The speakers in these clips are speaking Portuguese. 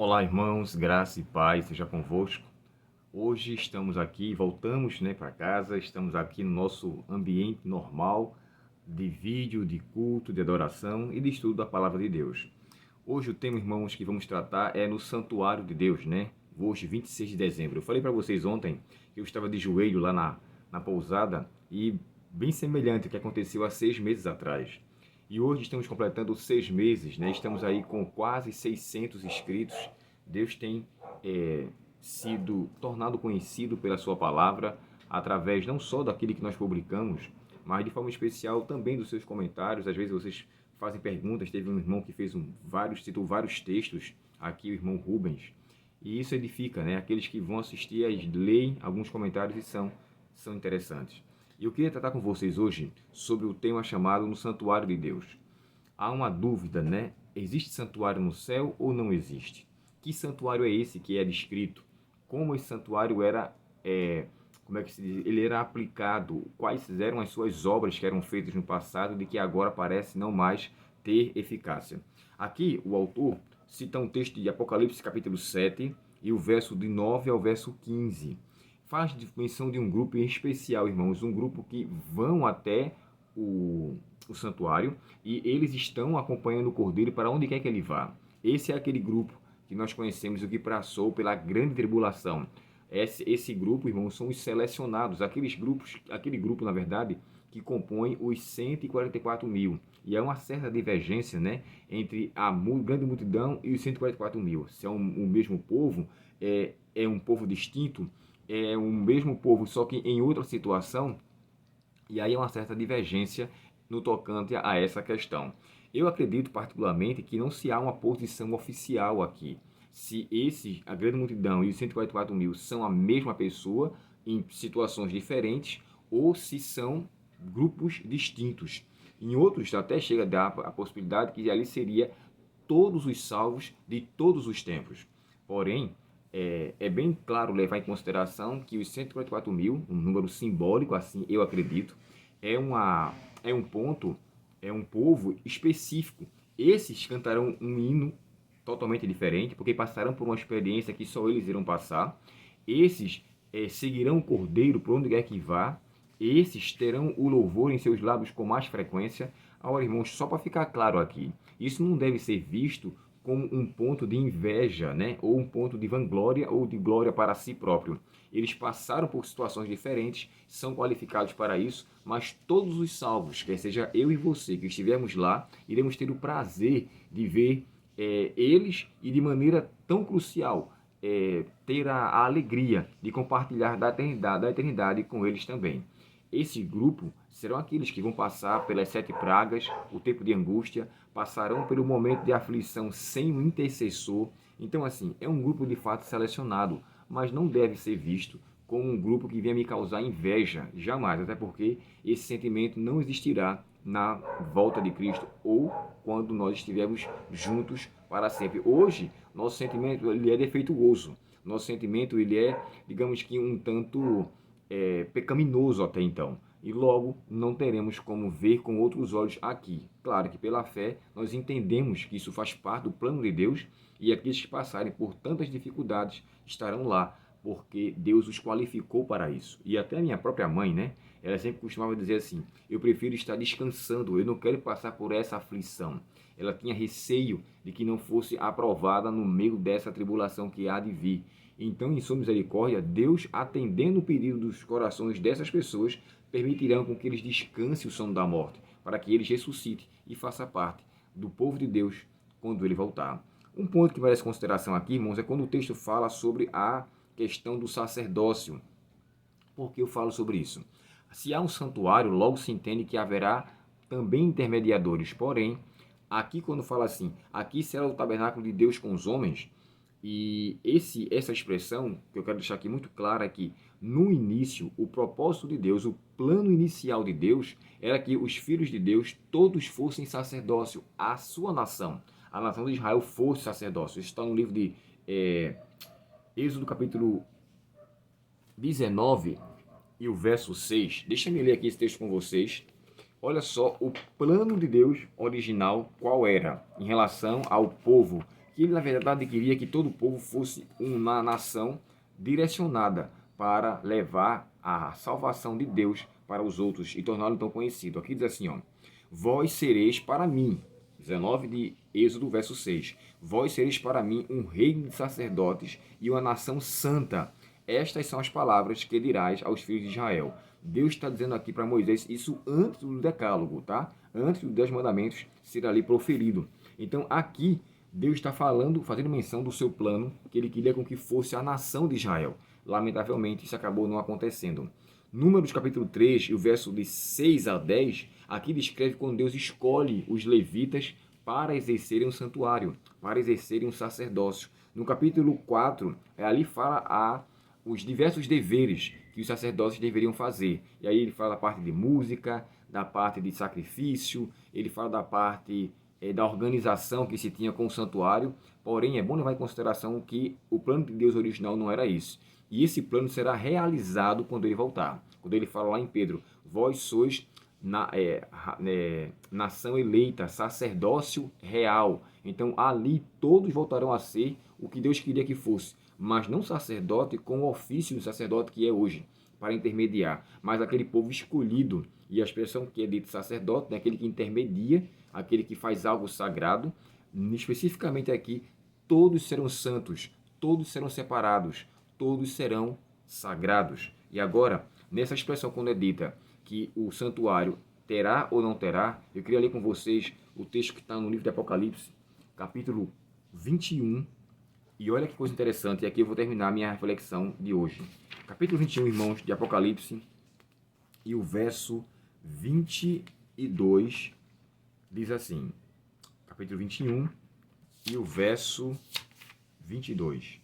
Olá, irmãos, graça e paz seja convosco. Hoje estamos aqui, voltamos, para casa, estamos aqui no nosso ambiente normal de vídeo, de culto, de adoração e de estudo da palavra de Deus. Hoje o tema, irmãos, que vamos tratar é no santuário de Deus, Hoje, 26 de dezembro. Eu falei para vocês ontem que eu estava de joelho lá na pousada e bem semelhante ao que aconteceu há 6 meses atrás. E hoje estamos completando 6 meses, Estamos aí com quase 600 inscritos. Deus tem sido tornado conhecido pela sua palavra através não só daquilo que nós publicamos, mas de forma especial também dos seus comentários. Às vezes vocês fazem perguntas. Teve um irmão que fez citou vários textos, aqui o irmão Rubens, e isso edifica, Aqueles que vão assistir, leem alguns comentários e são interessantes. E eu queria tratar com vocês hoje sobre o tema chamado No Santuário de Deus. Há uma dúvida, Existe santuário no céu ou não existe? Que santuário é esse que é descrito? Como esse santuário era, como é que se diz? Ele era aplicado? Quais eram as suas obras que eram feitas no passado de que agora parece não mais ter eficácia? Aqui o autor cita um texto de Apocalipse capítulo 7 e o verso de 9 ao verso 15. Faz menção de um grupo em especial, irmãos, um grupo que vão até o santuário e eles estão acompanhando o Cordeiro para onde quer que ele vá. Esse é aquele grupo que nós conhecemos, o que passou pela grande tribulação. Esse grupo, irmãos, são os selecionados, aquele grupo, na verdade, que compõe os 144 mil. E há uma certa divergência, entre a grande multidão e os 144 mil. Se é o mesmo povo, é um povo distinto, é o mesmo povo, só que em outra situação. E aí há uma certa divergência no tocante a essa questão. Eu acredito particularmente que não se há uma posição oficial aqui. Se a grande multidão e os 144 mil são a mesma pessoa em situações diferentes ou se são grupos distintos. Em outros até chega a dar a possibilidade que ali seria todos os salvos de todos os tempos. Porém, é bem claro levar em consideração que os 144 mil, um número simbólico, assim eu acredito, é um povo específico. Esses cantarão um hino totalmente diferente, porque passarão por uma experiência que só eles irão passar. Esses seguirão o Cordeiro por onde quer que vá. Esses terão o louvor em seus lábios com mais frequência. Agora, irmãos, só para ficar claro aqui, isso não deve ser visto como um ponto de inveja, ou um ponto de vanglória ou de glória para si próprio. Eles passaram por situações diferentes, são qualificados para isso, mas todos os salvos, quer seja eu e você que estivermos lá, iremos ter o prazer de ver eles e de maneira tão crucial ter a alegria de compartilhar da eternidade com eles também. Esse grupo serão aqueles que vão passar pelas 7 pragas, o tempo de angústia, passarão pelo momento de aflição sem um intercessor. Então, assim, é um grupo de fato selecionado, mas não deve ser visto como um grupo que venha me causar inveja, jamais, até porque esse sentimento não existirá na volta de Cristo ou quando nós estivermos juntos para sempre. Hoje, nosso sentimento ele é defeituoso, nosso sentimento ele é, digamos que um tanto pecaminoso até então. E logo não teremos como ver com outros olhos aqui. Claro que pela fé nós entendemos que isso faz parte do plano de Deus e aqueles que passarem por tantas dificuldades estarão lá porque Deus os qualificou para isso. E até a minha própria mãe, ela sempre costumava dizer assim: eu prefiro estar descansando, eu não quero passar por essa aflição. Ela tinha receio de que não fosse aprovada no meio dessa tribulação que há de vir. Então, em sua misericórdia, Deus, atendendo o pedido dos corações dessas pessoas, permitirão com que eles descansem o sono da morte, para que eles ressuscitem e façam parte do povo de Deus quando ele voltar. Um ponto que merece consideração aqui, irmãos, é quando o texto fala sobre a questão do sacerdócio. Por que eu falo sobre isso? Se há um santuário, logo se entende que haverá também intermediadores. Porém, aqui quando fala assim, aqui será o tabernáculo de Deus com os homens, e essa expressão que eu quero deixar aqui muito clara é que no início, o propósito de Deus, o plano inicial de Deus, era que os filhos de Deus todos fossem sacerdócio, a sua nação, a nação de Israel fosse sacerdócio. Isso está no livro de Êxodo capítulo 19 e o verso 6. Deixa eu ler aqui esse texto com vocês. Olha só o plano de Deus original, qual era em relação ao povo que ele, na verdade, queria que todo o povo fosse uma nação direcionada para levar a salvação de Deus para os outros e torná-lo então conhecido. Aqui diz assim, ó, vós sereis para mim, 19 de Êxodo, verso 6, vós sereis para mim um reino de sacerdotes e uma nação santa. Estas são as palavras que dirás aos filhos de Israel. Deus está dizendo aqui para Moisés isso antes do decálogo, tá? Antes dos 10 mandamentos ser ali proferido. Então aqui Deus está falando, fazendo menção do seu plano, que ele queria com que fosse a nação de Israel. Lamentavelmente isso acabou não acontecendo. Números capítulo 3, e o verso de 6 a 10, aqui descreve quando Deus escolhe os levitas para exercerem um santuário, para exercerem um sacerdócio. No capítulo 4, ali fala os diversos deveres que os sacerdotes deveriam fazer. E aí ele fala da parte de música, da parte de sacrifício, ele fala da parte da organização que se tinha com o santuário. Porém, é bom levar em consideração que o plano de Deus original não era isso. E esse plano será realizado quando ele voltar. Quando ele fala lá em Pedro, vós sois nação eleita, sacerdócio real. Então ali todos voltarão a ser o que Deus queria que fosse, mas não sacerdote com o ofício do sacerdote que é hoje, para intermediar, mas aquele povo escolhido. E a expressão que é dito sacerdote, né, aquele que intermedia, aquele que faz algo sagrado. Especificamente aqui, todos serão santos, todos serão separados, todos serão sagrados. E agora, nessa expressão quando é dita que o santuário terá ou não terá, eu queria ler com vocês o texto que está no livro de Apocalipse, capítulo 21, e olha que coisa interessante, e aqui eu vou terminar a minha reflexão de hoje. Capítulo 21, irmãos, de Apocalipse, e o verso 22 diz assim, capítulo 21, e o verso 22.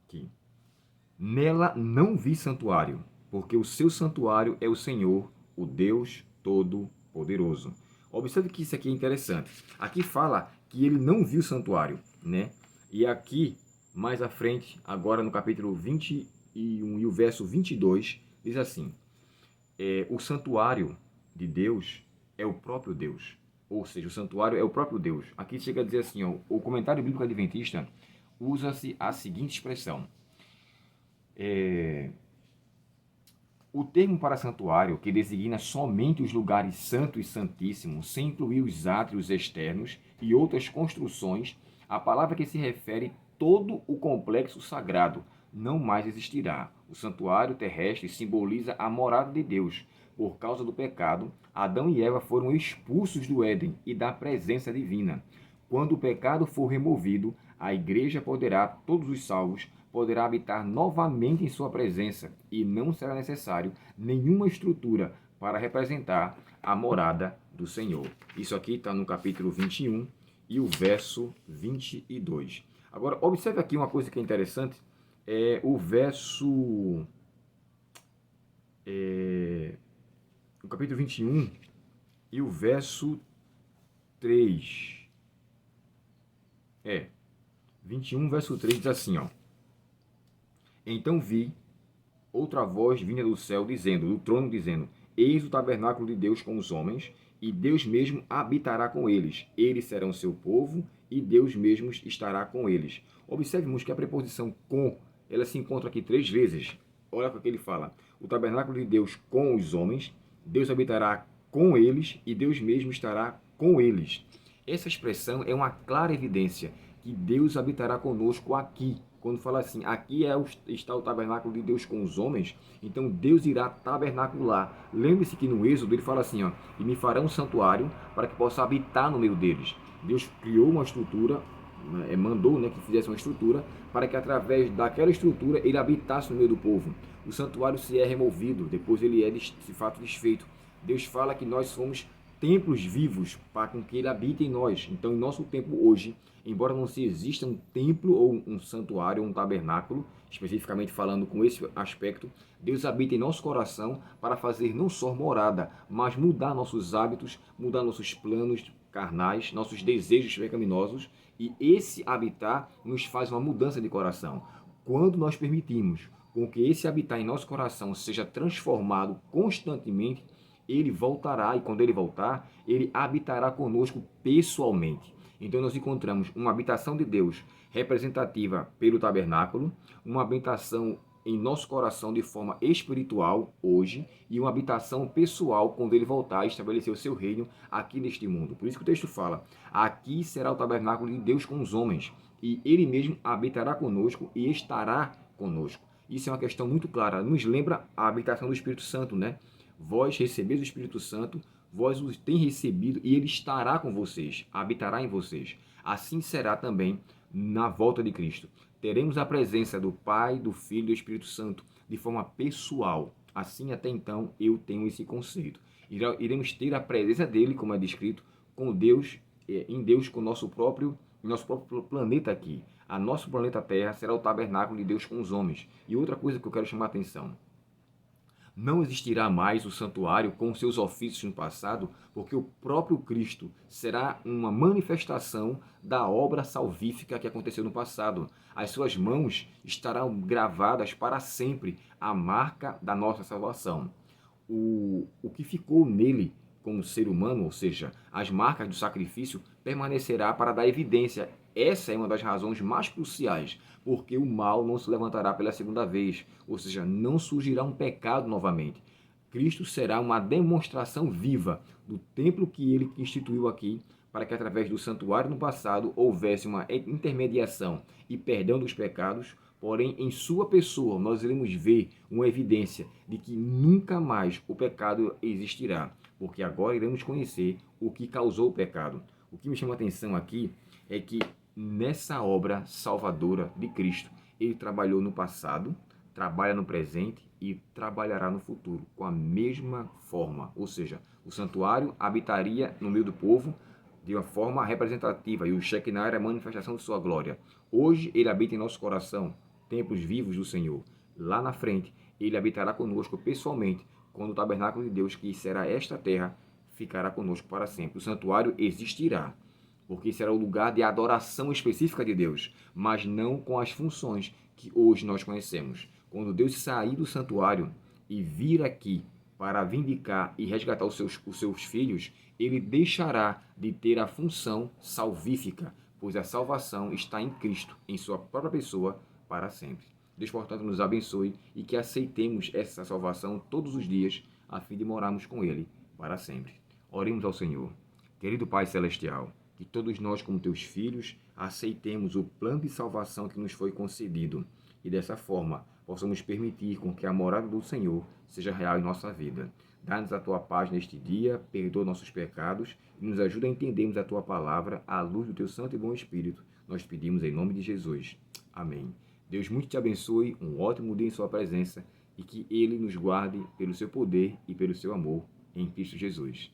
Aqui. Nela não vi santuário, porque o seu santuário é o Senhor, o Deus Todo-Poderoso. Observe que isso aqui é interessante. Aqui fala que ele não viu santuário, né? E aqui, mais à frente, agora no capítulo 21 e o verso 22, diz assim, o santuário de Deus é o próprio Deus. Ou seja, o santuário é o próprio Deus. Aqui chega a dizer assim, ó, o comentário bíblico adventista usa-se a seguinte expressão. O termo para santuário, que designa somente os lugares santos e santíssimos, sem incluir os átrios externos e outras construções, a palavra que se refere todo o complexo sagrado, não mais existirá. O santuário terrestre simboliza a morada de Deus. Por causa do pecado, Adão e Eva foram expulsos do Éden e da presença divina. Quando o pecado for removido, a igreja poderá, todos os salvos, poderá habitar novamente em sua presença e não será necessário nenhuma estrutura para representar a morada do Senhor. Isso aqui está no capítulo 21 e o verso 22. Agora, observe aqui uma coisa que é interessante, o verso... o capítulo 21 e o verso 3. 21, verso 3 diz assim, ó. Então vi outra voz vinda do céu, dizendo, do trono, dizendo, eis o tabernáculo de Deus com os homens, e Deus mesmo habitará com eles. Eles serão seu povo, e Deus mesmo estará com eles. Observemos que a preposição com, ela se encontra aqui 3 vezes. Olha o que ele fala. O tabernáculo de Deus com os homens, Deus habitará com eles, e Deus mesmo estará com eles. Essa expressão é uma clara evidência que Deus habitará conosco aqui. Quando fala assim, aqui está o tabernáculo de Deus com os homens, então Deus irá tabernacular. Lembre-se que no Êxodo ele fala assim, ó, e me fará um santuário para que possa habitar no meio deles. Deus criou uma estrutura, mandou, que fizesse uma estrutura, para que através daquela estrutura ele habitasse no meio do povo. O santuário se é removido, depois ele é de fato desfeito. Deus fala que nós somos templos vivos para com que ele habite em nós. Então, em nosso tempo hoje, embora não se exista um templo ou um santuário ou um tabernáculo, especificamente falando com esse aspecto, Deus habita em nosso coração para fazer não só morada, mas mudar nossos hábitos, mudar nossos planos carnais, nossos desejos pecaminosos, e esse habitar nos faz uma mudança de coração. Quando nós permitimos com que esse habitar em nosso coração seja transformado constantemente, ele voltará, e quando ele voltar, ele habitará conosco pessoalmente. Então nós encontramos uma habitação de Deus representativa pelo tabernáculo, uma habitação em nosso coração de forma espiritual hoje e uma habitação pessoal quando ele voltar a estabelecer o seu reino aqui neste mundo. Por isso que o texto fala: aqui será o tabernáculo de Deus com os homens, e ele mesmo habitará conosco e estará conosco. Isso é uma questão muito clara, nos lembra a habitação do Espírito Santo, né? Vós recebeis o Espírito Santo, vós o tem recebido e ele estará com vocês, habitará em vocês. Assim será também na volta de Cristo. Teremos a presença do Pai, do Filho e do Espírito Santo de forma pessoal. Assim, até então, eu tenho esse conceito. Iremos ter a presença dele, como é descrito, com Deus, em Deus, com nosso próprio planeta aqui. A nosso planeta Terra será o tabernáculo de Deus com os homens. E outra coisa que eu quero chamar a atenção: não existirá mais o santuário com seus ofícios no passado, porque o próprio Cristo será uma manifestação da obra salvífica que aconteceu no passado. As suas mãos estarão gravadas para sempre a marca da nossa salvação. O que ficou nele como ser humano, ou seja, as marcas do sacrifício, permanecerá para dar evidência. Essa é uma das razões mais cruciais, porque o mal não se levantará pela segunda vez, ou seja, não surgirá um pecado novamente. Cristo será uma demonstração viva do templo que ele instituiu aqui, para que através do santuário no passado houvesse uma intermediação e perdão dos pecados. Porém, em sua pessoa, nós iremos ver uma evidência de que nunca mais o pecado existirá, porque agora iremos conhecer o que causou o pecado. O que me chama a atenção aqui é que nessa obra salvadora de Cristo, ele trabalhou no passado, trabalha no presente e trabalhará no futuro com a mesma forma. Ou seja, o santuário habitaria no meio do povo de uma forma representativa e o Shekinah era a manifestação de sua glória. Hoje ele habita em nosso coração, templos vivos do Senhor. Lá na frente, ele habitará conosco pessoalmente, quando o tabernáculo de Deus, que será esta terra, ficará conosco para sempre. O santuário existirá, porque será o lugar de adoração específica de Deus, mas não com as funções que hoje nós conhecemos. Quando Deus sair do santuário e vir aqui para vindicar e resgatar os seus filhos, ele deixará de ter a função salvífica, pois a salvação está em Cristo, em sua própria pessoa, para sempre. Deus, portanto, nos abençoe e que aceitemos essa salvação todos os dias, a fim de morarmos com Ele para sempre. Oremos ao Senhor. Querido Pai Celestial, que todos nós, como teus filhos, aceitemos o plano de salvação que nos foi concedido e dessa forma possamos permitir com que a morada do Senhor seja real em nossa vida. Dá-nos a tua paz neste dia, perdoa nossos pecados e nos ajuda a entendermos a tua palavra à luz do teu santo e bom Espírito. Nós pedimos em nome de Jesus. Amém. Deus muito te abençoe, um ótimo dia em sua presença e que Ele nos guarde pelo seu poder e pelo seu amor em Cristo Jesus.